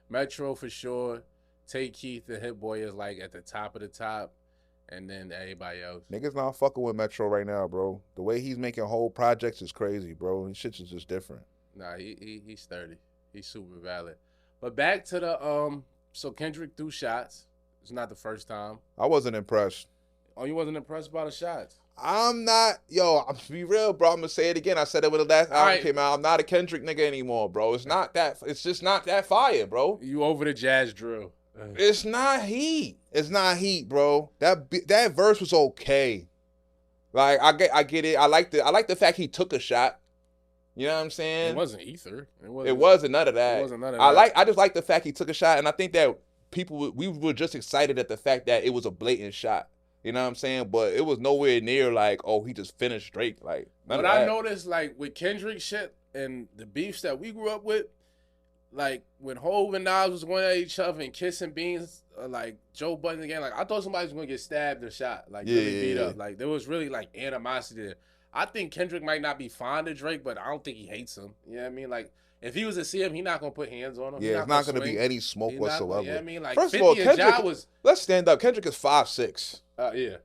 S1: Metro for sure. Tay Keith and Hit Boy is like at the top of the top, and then everybody else.
S2: Niggas not fucking with Metro right now, bro. The way he's making whole projects is crazy, bro. And shit is just different.
S1: Nah, he's sturdy. He's super valid. But back to the so Kendrick threw shots. It's not the first time.
S2: I wasn't impressed.
S1: Oh, you wasn't impressed by the shots?
S2: I'm not. Yo, I'm be real, bro. I'm gonna say it again. I said it when the last album came out. I'm not a Kendrick nigga anymore, bro. It's just not that fire, bro.
S1: You over the jazz drill.
S2: It's not heat. It's not heat, bro. That verse was okay. Like I get it. I like the fact he took a shot. You know what I'm saying?
S1: It wasn't ether.
S2: It wasn't none of that.
S1: It wasn't none of that.
S2: I just like the fact he took a shot, and I think that we were just excited at the fact that it was a blatant shot. You know what I'm saying? But it was nowhere near like, oh, he just finished Drake. Like,
S1: but I noticed like with Kendrick shit and the beefs that we grew up with, like when Hov and Nas was going at each other and kissing beans, like Joe Budden again, like I thought somebody was gonna get stabbed or shot, like really beat up. Like there was really like animosity there. I think Kendrick might not be fond of Drake, but I don't think he hates him. You know what I mean? Like if he was to see him, he not gonna put hands on him.
S2: Yeah, it's not gonna be any smoke whatsoever.
S1: You know what I mean? Like
S2: first of all, Kendrick let's stand up. Kendrick is 5'6".
S1: Yeah.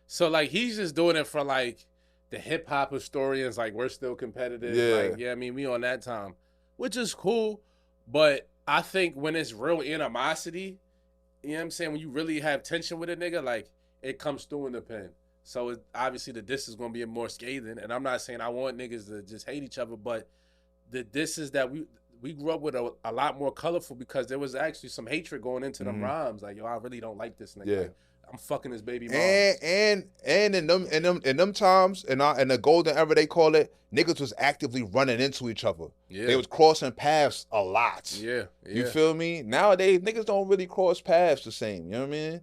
S1: So like he's just doing it for like the hip hop historians, like we're still competitive.
S2: Yeah.
S1: Like, I mean, we on that time. Which is cool. But I think when it's real animosity, you know what I'm saying? When you really have tension with a nigga, like it comes through in the pen. So obviously the diss is gonna be more scathing. And I'm not saying I want niggas to just hate each other, but the disses that we grew up with a lot more colorful because there was actually some hatred going into them rhymes. Like, yo, I really don't like this nigga. Yeah. Like, I'm fucking his baby mom.
S2: And in them times, in the golden era they call it, niggas was actively running into each other. Yeah. They was crossing paths a lot.
S1: Yeah.
S2: You feel me? Nowadays, niggas don't really cross paths the same. You know what I mean?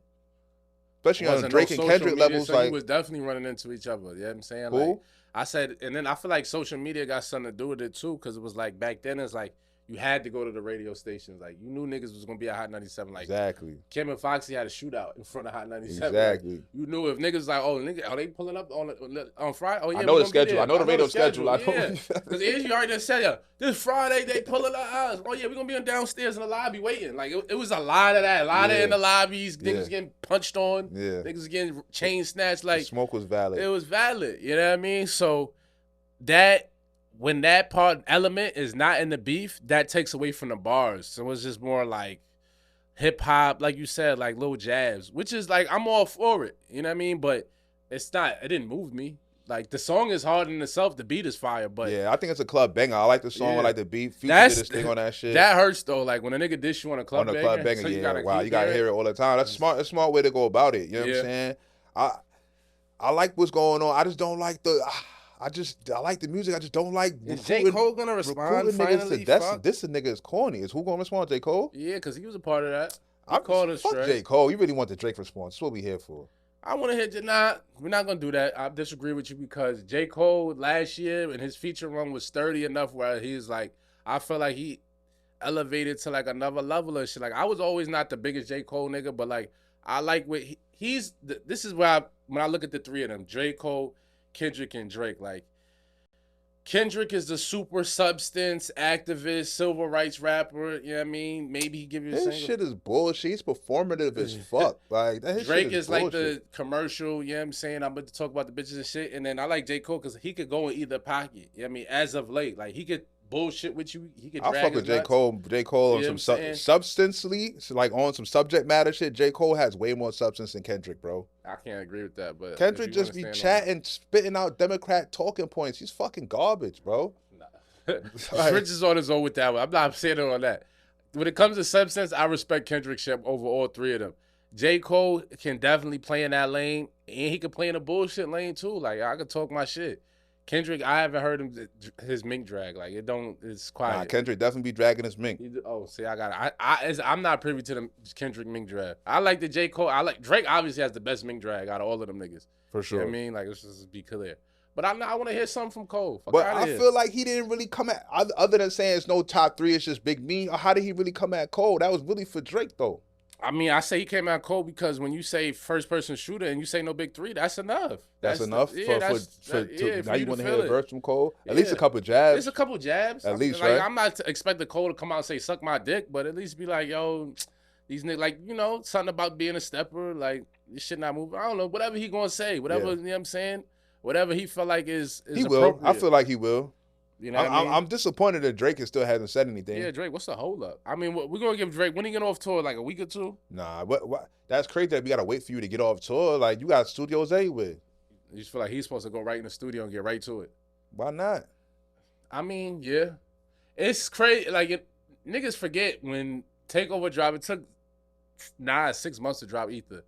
S2: especially on Drake and Kendrick levels.
S1: So
S2: like,
S1: he was definitely running into each other. You know what I'm saying?
S2: Who?
S1: Like, I said, and then I feel like social media got something to do with it too, because it was like back then it's like you had to go to the radio stations. Like you knew niggas was gonna be at Hot 97. Like
S2: exactly.
S1: Kim and Foxy had a shootout in front of Hot 97.
S2: Exactly.
S1: Like, you knew if niggas like, oh nigga, are they pulling up on Friday? Oh yeah,
S2: I know the schedule. I know the radio schedule. I know.
S1: Yeah, because you already done said, yeah, this Friday they pulling up. Oh yeah, we gonna be downstairs in the lobby waiting. Like it was a lot of that. A lot of in the lobbies. Niggas getting punched on.
S2: Yeah.
S1: Niggas getting chain snatched. Like
S2: the smoke was valid.
S1: It was valid. You know what I mean? So that. When that part element is not in the beef, that takes away from the bars. So it's just more like hip hop, like you said, like little jabs, which is like I'm all for it. You know what I mean? But it's not. It didn't move me. Like the song is hard in itself. The beat is fire. But
S2: yeah, I think it's a club banger. I like the song. I like the beat. Future did his thing on that shit.
S1: That hurts though. Like when a nigga dish you on a club banger.
S2: So you gotta hear it all the time. That's smart. That's a smart way to go about it. You know what I'm saying? I like what's going on. I just don't like I like the music. I just don't like.
S1: Is J. Cole gonna respond finally?
S2: This nigga is corny. Is who gonna respond? J. Cole?
S1: Yeah, because he was a part of that.
S2: I called it straight. J. Cole. You really want the Drake response? That's what we here for.
S1: I want to hit. We're not gonna do that. I disagree with you because J. Cole last year and his feature run was sturdy enough where he's like, I feel like he elevated to like another level of shit. Like I was always not the biggest J. Cole nigga, but like I like what he's. This is where when I look at the three of them, J. Cole, Kendrick, and Drake, like. Kendrick is the super substance activist, civil rights rapper. You know what I mean? Maybe he give you a single.
S2: This shit is bullshit. He's performative as fuck. Like that
S1: Drake
S2: shit is
S1: like the commercial. You know what I'm saying? I'm about to talk about the bitches and shit. And then I like J. Cole because he could go in either pocket. You know what I mean? As of late, like he could bullshit with you. He could. I
S2: fuck with J. Cole. J. Cole on some substancely, so like on some subject matter shit. J. Cole has way more substance than Kendrick, bro.
S1: I can't agree with that, but
S2: Kendrick just be chatting, spitting out Democrat talking points. He's fucking garbage, bro.
S1: Nah. Rich is on his own with that one. I'm not saying it on that. When it comes to substance, I respect Kendrick shit over all three of them. J. Cole can definitely play in that lane, and he can play in the bullshit lane too. Like I could talk my shit. Kendrick, I haven't heard his mink drag. Like it's quiet.
S2: Nah, Kendrick definitely be dragging his mink.
S1: See, I got it. I'm not privy to the Kendrick mink drag. I like the J. Cole. I like Drake. Obviously has the best mink drag out of all of them niggas.
S2: For sure.
S1: You know what I mean, like let's just be clear. But I want to hear something from Cole.
S2: But I feel like he didn't really come at other than saying it's no top three. It's just Big Me. How did he really come at Cole? That was really for Drake though.
S1: I mean, I say he came out cold because when you say first-person shooter and you say no big three, that's enough.
S2: That's enough
S1: for
S2: now you want to hear a verse from Cole? At least a couple jabs.
S1: It's a couple jabs.
S2: At least,
S1: like,
S2: right?
S1: I'm not expecting Cole to come out and say, suck my dick, but at least be like, yo, these niggas, like, you know, something about being a stepper, like, this shit not moving. I don't know, whatever he going to say, whatever, you know what I'm saying? Whatever he feel like is
S2: he will. I feel like he will.
S1: You know what I mean?
S2: I'm disappointed that Drake still hasn't said anything.
S1: Yeah, Drake, what's the hold up? I mean, we're going to give Drake, when he get off tour, like a week or two?
S2: Nah, what? That's crazy that we got to wait for you to get off tour. Like, you got studios anyway.
S1: You just feel like he's supposed to go right in the studio and get right to it.
S2: Why not?
S1: I mean, yeah. It's crazy. Like, niggas forget when Takeover dropped, it took 6 months to drop Ether.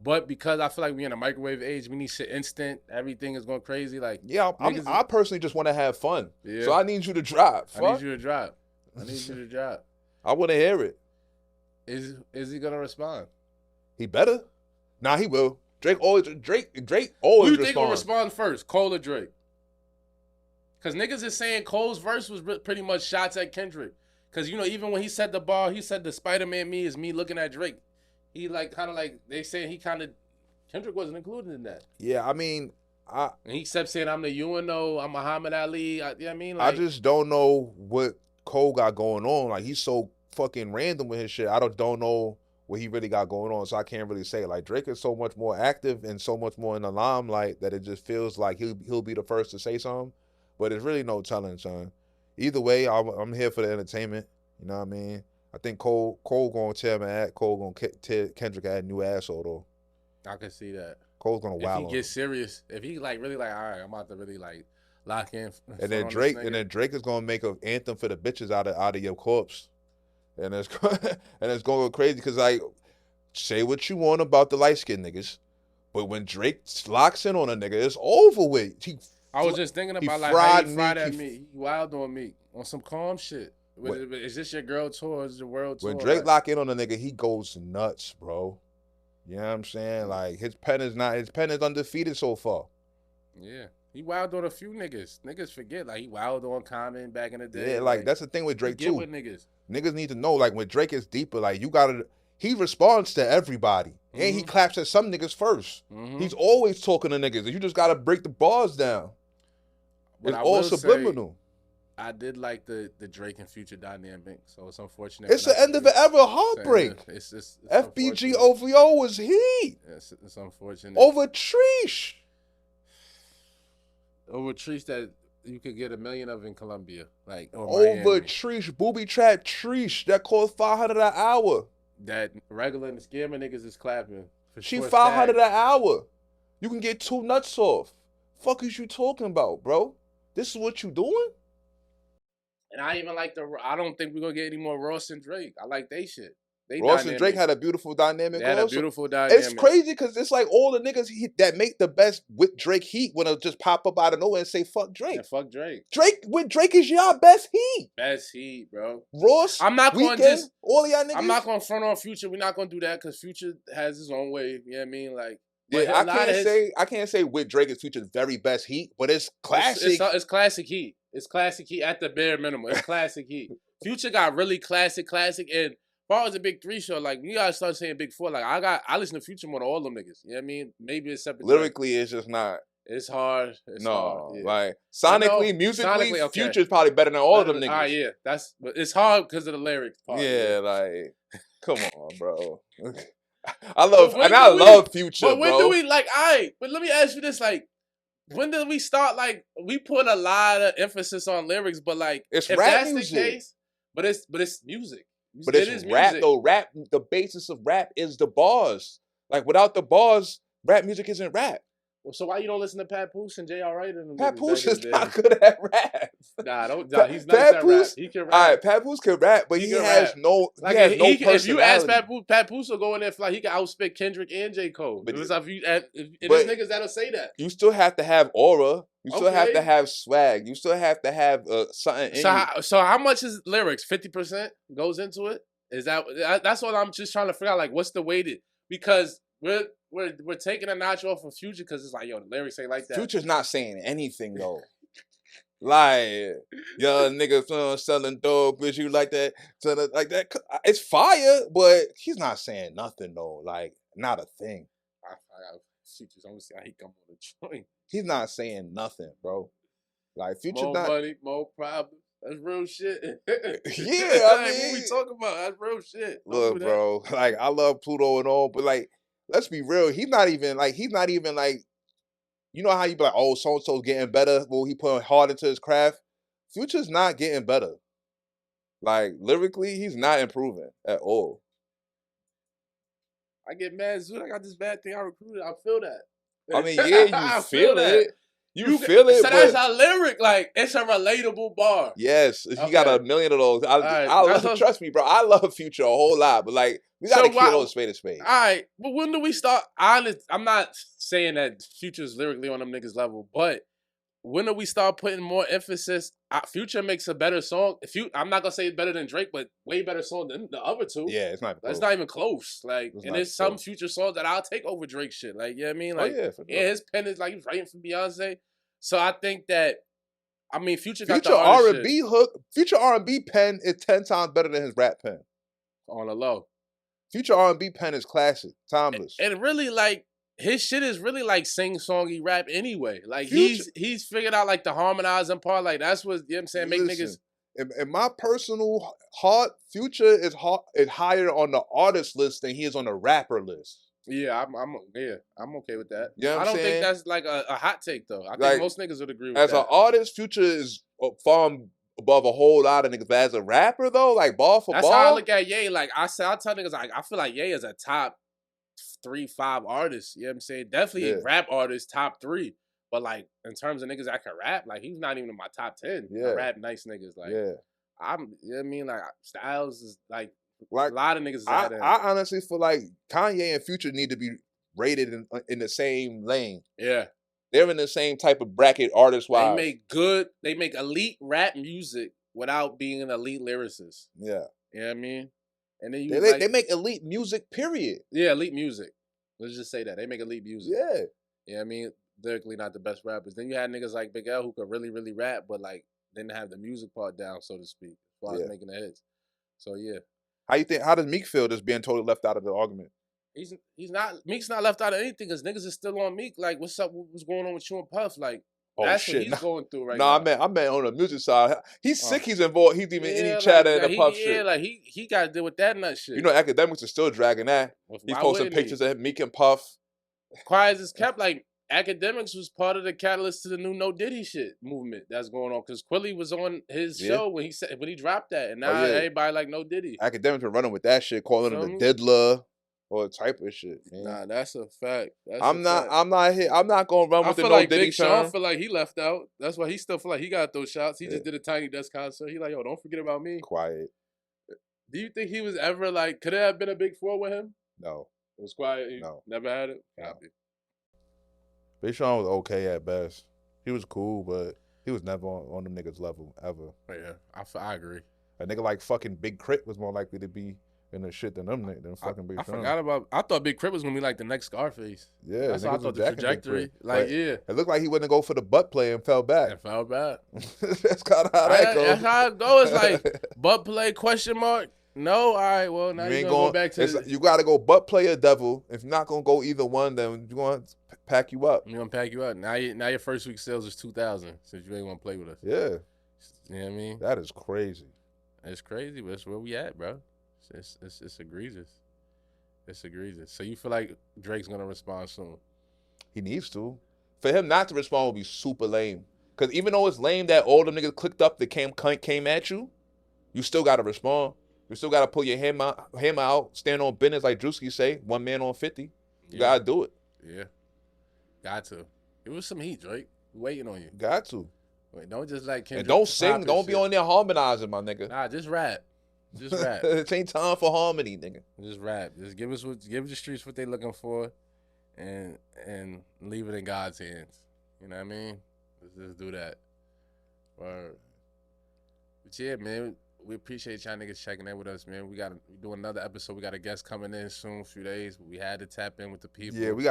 S1: But because I feel like we're in a microwave age, we need shit instant. Everything is going crazy. Like,
S2: yeah, I personally just want to have fun. Yeah. So I need you to drop.
S1: I need you to drop.
S2: I want to hear it.
S1: Is he gonna respond?
S2: He better. Nah, he will. Drake always
S1: Who you think will respond first, Cole or Drake? Because niggas is saying Cole's verse was pretty much shots at Kendrick. Because, you know, even when he said the bar, he said the Spider-Man me is me looking at Drake. He kind of they saying Kendrick wasn't included in that.
S2: Yeah, I mean,
S1: and he kept saying I'm the UNO, I'm Muhammad Ali. You know what I mean?
S2: Like, I just don't know what Cole got going on. Like, he's so fucking random with his shit. I don't know what he really got going on, so I can't really say. Like, Drake is so much more active and so much more in the limelight that it just feels like he'll be the first to say something. But it's really no telling, son. Either way, I'm here for the entertainment. You know what I mean? I think Cole gonna tear my ass. Cole gonna tear Kendrick a new asshole though.
S1: I can see that.
S2: Cole's gonna wow him.
S1: If he gets serious, if he like really like, all right, I'm about to really like lock in.
S2: And then Drake is gonna make an anthem for the bitches out of your corpse, and it's gonna go crazy because like say what you want about the light skinned niggas, but when Drake locks in on a nigga, it's over with.
S1: I was just thinking about like how he fried at me. He wild on me on some calm shit. Is this your girl tour? Is it your world tour?
S2: When Drake lock in on a nigga, he goes nuts, bro. You know what I'm saying? Like his pen is undefeated so far.
S1: Yeah. He wild on a few niggas. Niggas forget. Like he wild on Common back in the day.
S2: Yeah, like that's the thing with Drake
S1: get
S2: too.
S1: with niggas.
S2: Niggas need to know, like when Drake is deeper, like you gotta he responds to everybody. And he claps at some niggas first. He's always talking to niggas. You just gotta break the bars down. It's all subliminal.
S1: I did like the Drake and Future dynamic, so it's unfortunate.
S2: It's the end of the ever heartbreak. It's FBG OVO was heat.
S1: It's unfortunate.
S2: Over Treesh.
S1: Over Treesh that you could get 1 million of in Colombia. Like
S2: over Treesh, booby trap Treesh that cost $500 an hour.
S1: That regular and scammer niggas is clapping.
S2: She $500 an hour. You can get 2 nuts off. Fuck is you talking about, bro? This is what you doing?
S1: And I even like I don't think we're gonna get any more Ross and Drake. I like they shit.
S2: Ross and Drake had a beautiful dynamic.
S1: They had a beautiful dynamic.
S2: It's crazy because it's like all the niggas that make the best with Drake heat when it just pop up out of nowhere and say fuck Drake.
S1: Yeah, fuck Drake.
S2: Drake is y'all best heat.
S1: Best heat, bro.
S2: Ross,
S1: I'm not
S2: going
S1: to
S2: all of y'all niggas.
S1: I'm not gonna front on Future. We're not gonna do that because Future has his own way. You know what I mean? Like,
S2: yeah, I can't say with Drake is Future's very best heat, but it's classic.
S1: It's classic heat. It's classic heat at the bare minimum. It's classic heat. Future got really classic, and as far as a big 3 show, like we gotta start saying big 4. Like I listen to Future more than all them niggas. You know what I mean? Maybe it's separate.
S2: Lyrically, it's just not.
S1: It's hard. Hard, yeah.
S2: Like sonically, musically, okay. Future's probably better than all of them niggas.
S1: Yeah, but it's hard because of the lyrics part.
S2: Yeah, like come on, bro. I love Future.
S1: But when
S2: bro.
S1: do we like? But let me ask you this: like, when did we start? Like, we put a lot of emphasis on lyrics, but like,
S2: it's
S1: if
S2: rap
S1: that's
S2: music.
S1: the case, but it's music.
S2: But it's rap music. Though. Rap, the basis of rap is the bars. Like without the bars, rap music isn't rap.
S1: Well, so why you don't listen to Papoose and J.R. Wright?
S2: Papoose is not good at rap.
S1: Nah, he's not at rap. He can rap.
S2: All right, Papoose can rap, but he has no personality.
S1: If you ask Papoose will go in there like he can outspit Kendrick and J.Cole. But there's niggas that'll say that.
S2: You still have to have aura. You still have to have swag. You still have to have something in you.
S1: So how much is lyrics? 50% goes into it? Is that's what I'm just trying to figure out. Like, what's the weighted? Because we're taking a notch off of Future because it's like, yo, the lyrics ain't like that.
S2: Future's not saying anything though. Like, yo, niggas selling dope, bitch, you like that? Like that. It's fire, but he's not saying nothing though. Like, not a thing.
S1: I got Future's only see how he come on the joint.
S2: He's not saying nothing, bro. Like Future,
S1: more money, more problems. That's real shit.
S2: Yeah, I mean,
S1: what we talking about? That's real shit.
S2: Look, bro. Like, I love Pluto and all, but like, let's be real. He's not even like. You know how you be like, oh, so and so's getting better. Well, he putting hard into his craft. Future's not getting better. Like lyrically, he's not improving at all.
S1: I get mad as soon as I got this bad thing I recruited. I feel that.
S2: I mean, yeah, you feel it. You feel it.
S1: So that's a lyric. Like, it's a relatable bar.
S2: Yes. He got 1 million of those. Trust me, bro. I love Future a whole lot, but like, we got to kill those spade to spade.
S1: All right. But when do we start? I'm not saying that Future's lyrically on them niggas level, but when do we start putting more emphasis? Future makes a better song. I'm not going to say it's better than Drake, but way better song than the other two.
S2: Yeah, it's not close.
S1: That's not even close. Like, and there's some Future songs that I'll take over Drake shit. Like, you know what I mean? Like, his pen is like he's writing for Beyonce. So I think that, I mean, Future got the
S2: R&B hook. Future R&B pen is 10 times better than his rap pen.
S1: On the low.
S2: Future R&B pen is classic, timeless.
S1: And really, like, his shit is really like sing-songy rap anyway. Like, he's figured out, like, the harmonizing part. Like, that's what, you know what I'm saying, make niggas...
S2: In my personal heart, Future is higher on the artist list than he is on the rapper list.
S1: Yeah, I'm okay with that.
S2: You know what
S1: I don't
S2: I'm saying?
S1: think that's like a hot take though. I think most niggas would agree with that.
S2: As an artist, Future is far above a whole lot of niggas. But as a rapper though, like ball for ball.
S1: That's how I look at Ye. Like I tell niggas, like I feel like Ye is a top 3-5 artist. You know what I'm saying? Definitely a rap artist, top 3. But like in terms of niggas that can rap, like he's not even in my top 10.
S2: Yeah.
S1: Rap nice niggas. Like you know what I mean? Like Styles is like
S2: a
S1: lot of niggas is out there.
S2: I honestly feel like Kanye and Future need to be rated in the same lane.
S1: Yeah.
S2: They're in the same type of bracket artist-wise.
S1: They make elite rap music without being an elite lyricist.
S2: Yeah.
S1: You know what I mean? And then
S2: they make elite music, period.
S1: Yeah, elite music. Let's just say that. They make elite music.
S2: Yeah.
S1: You know what I mean? Lyrically not the best rappers. Then you had niggas like Big L who could really, really rap, but like didn't have the music part down, so to speak, as far as making the hits. So yeah.
S2: How does Meek feel just being totally left out of the argument?
S1: Meek's not left out of anything because niggas is still on Meek. Like, what's up? What's going on with you and Puff? Like, that's what he's going through right now.
S2: I meant on the music side. He's sick. He's involved. He's even any chatter in the Puff shit.
S1: Yeah, like he got to deal with that nut shit.
S2: You know, academics are still dragging that. He's posting pictures of Meek and Puff.
S1: Quiet as kept. Like, academics was part of the catalyst to the new No Diddy shit movement that's going on because Quilly was on his show when he dropped that, and now everybody like No Diddy.
S2: Academics are running with that shit, calling him the Diddler. Or type of shit. Man.
S1: Nah, that's a fact.
S2: I'm not gonna run with the No Diddy term.
S1: Sean feel like he left out. That's why he still feel like he got those shots. He just did a Tiny Desk concert. He like, yo, don't forget about me.
S2: Quiet.
S1: Do you think he was ever like? Could it have been a big four with him?
S2: No.
S1: It was quiet. He never had it.
S2: No. Big Sean was okay at best. He was cool, but he was never on them niggas level ever.
S1: Yeah, I agree.
S2: A nigga like fucking Big Crit was more likely to be in the shit than them than fucking Big Sean.
S1: I thought Big Crit was gonna be like the next Scarface.
S2: Yeah,
S1: that's how I thought the trajectory. Like,
S2: it looked like he wouldn't go for the butt play and fell back.
S1: That's
S2: kind of how that goes.
S1: That's how it goes. Like butt play question mark. No, all right. Well, now you're gonna go back to
S2: you got to go butt play or devil. If you're not gonna go either one, then you're gonna pack you up.
S1: You're gonna pack you up. Now your first week sales is 2,000 since you ain't want to play with us.
S2: Yeah,
S1: you know what I mean.
S2: That is crazy.
S1: It's crazy, but it's where we at, bro. It's egregious. It's egregious. So you feel like Drake's gonna respond soon?
S2: He needs to. For him not to respond would be super lame. Cause even though it's lame that all them niggas clicked up that came at you, you still gotta respond. You still gotta pull your hammer out, stand on business like Drewski say, one man on 50. You gotta do it.
S1: Yeah. Got to. It was some heat, Drake. We waiting on you.
S2: Got to.
S1: Wait, don't just like Kendrick.
S2: And don't sing. Don't be on there harmonizing, my nigga.
S1: Nah, just rap. Just rap.
S2: It ain't time for harmony, nigga.
S1: Just rap. Just give the streets what they looking for, and leave it in God's hands. You know what I mean? Let's just do that. But yeah, man, we appreciate y'all niggas checking in with us, man. We do another episode. We got a guest coming in soon, a few days. But we had to tap in with the people.
S2: Yeah, we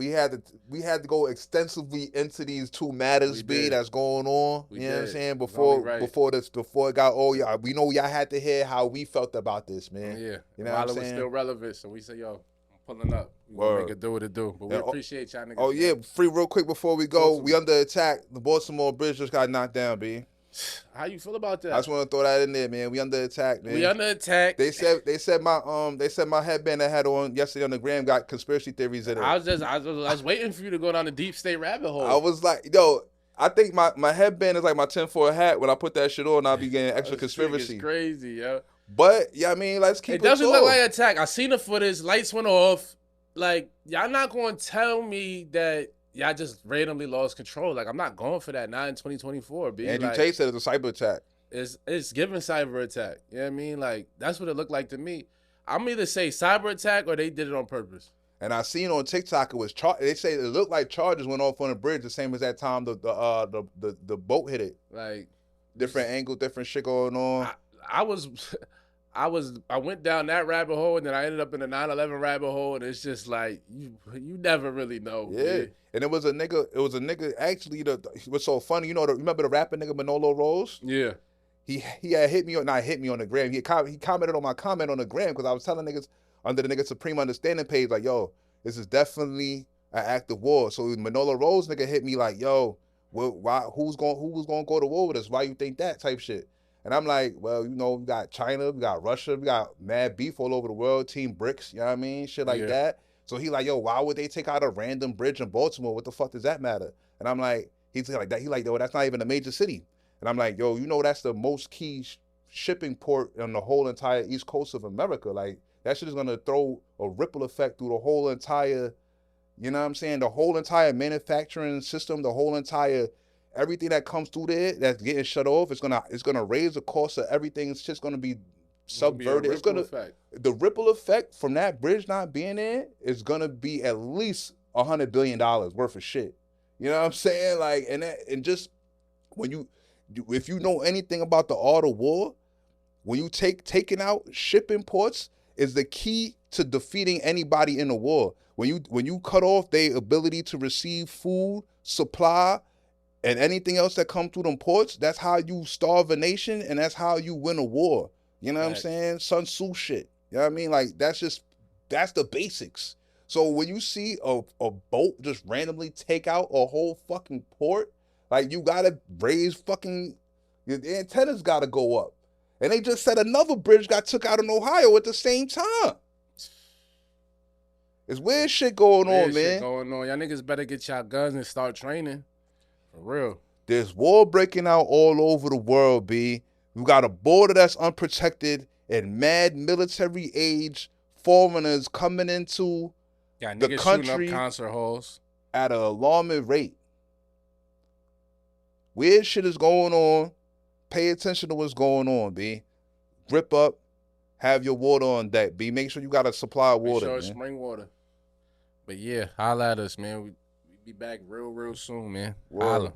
S2: had to go extensively into these two matters that's going on. You know what I'm saying? Before it got we know y'all had to hear how we felt about this, man.
S1: Yeah.
S2: You know
S1: while
S2: what I'm
S1: it was
S2: saying?
S1: still relevant, so we said, yo, I'm pulling up. We gonna make it do what it do. But we appreciate y'all niggas.
S2: Oh yeah, free real quick before we go. We under attack. The Baltimore Bridge just got knocked down, B.
S1: How you feel about that?
S2: I just want to throw that in there, man. We under attack, man.
S1: We under attack.
S2: They said my headband I had on yesterday on the gram got conspiracy theories in it.
S1: I was waiting for you to go down the deep state rabbit hole.
S2: I was like, yo, I think my headband is like my tinfoil hat. When I put that shit on, I'll be getting extra conspiracy.
S1: It's crazy, yo.
S2: But yeah, I mean, let's keep it.
S1: It doesn't look like attack. I seen the footage. Lights went off. Like, y'all not going to tell me that y'all just randomly lost control. Like, I'm not going for that. Not in 2024, B.
S2: Andrew Tate said it's a cyber attack.
S1: It's giving cyber attack. You know what I mean? Like, that's what it looked like to me. I'm either say cyber attack or they did it on purpose.
S2: And I seen on TikTok it was they say it looked like charges went off on the bridge the same as that time the boat hit it.
S1: Like,
S2: different angle, different shit going on.
S1: I went down that rabbit hole and then I ended up in the 9/11 rabbit hole, and it's just like you never really know.
S2: Yeah.
S1: Man.
S2: And it was a nigga actually what's so funny, you remember the rapper nigga Manolo Rose?
S1: Yeah.
S2: He had hit me on the gram. He commented on my comment on the gram because I was telling niggas under the nigga Supreme Understanding page, like, yo, this is definitely an act of war. So Manolo Rose nigga hit me like, yo, who was gonna go to war with us? Why you think that type shit? And I'm like, well, we got China, we got Russia, we got mad beef all over the world, Team BRICS, you know what I mean? Shit like that. So he like, yo, why would they take out a random bridge in Baltimore? What the fuck does that matter? And I'm like, he's like that. He like, yo, that's not even a major city. And I'm like, yo, that's the most key shipping port on the whole entire East Coast of America. Like, that shit is going to throw a ripple effect through the whole entire, you know what I'm saying? The whole entire manufacturing system, the whole entire, everything that comes through there that's getting shut off, it's gonna raise the cost of everything. It's just gonna be subverted. The ripple effect from that bridge not being there is gonna be at least $100 billion worth of shit. You know what I'm saying? Like, and just if you know anything about the art of war, when you taking out shipping ports is the key to defeating anybody in the war. When you cut off their ability to receive food, supply, and anything else that comes through them ports, that's how you starve a nation, and that's how you win a war. You know what I'm saying? Sun Tzu shit. You know what I mean? Like, that's the basics. So when you see a boat just randomly take out a whole fucking port, like, you gotta raise fucking, the antennas gotta go up. And they just said another bridge got took out in Ohio at the same time. It's weird shit going on, man.
S1: Y'all niggas better get y'all guns and start training. For real.
S2: There's war breaking out all over the world, B. We got a border that's unprotected and mad military age foreigners coming into the country
S1: shooting up concert halls
S2: at an alarming rate. Weird shit is going on. Pay attention to what's going on, B. Grip up. Have your water on deck, B. Make sure you got a supply of water, man.
S1: Spring water. But yeah, holla at us, man. We be back real soon, man.
S2: Holla.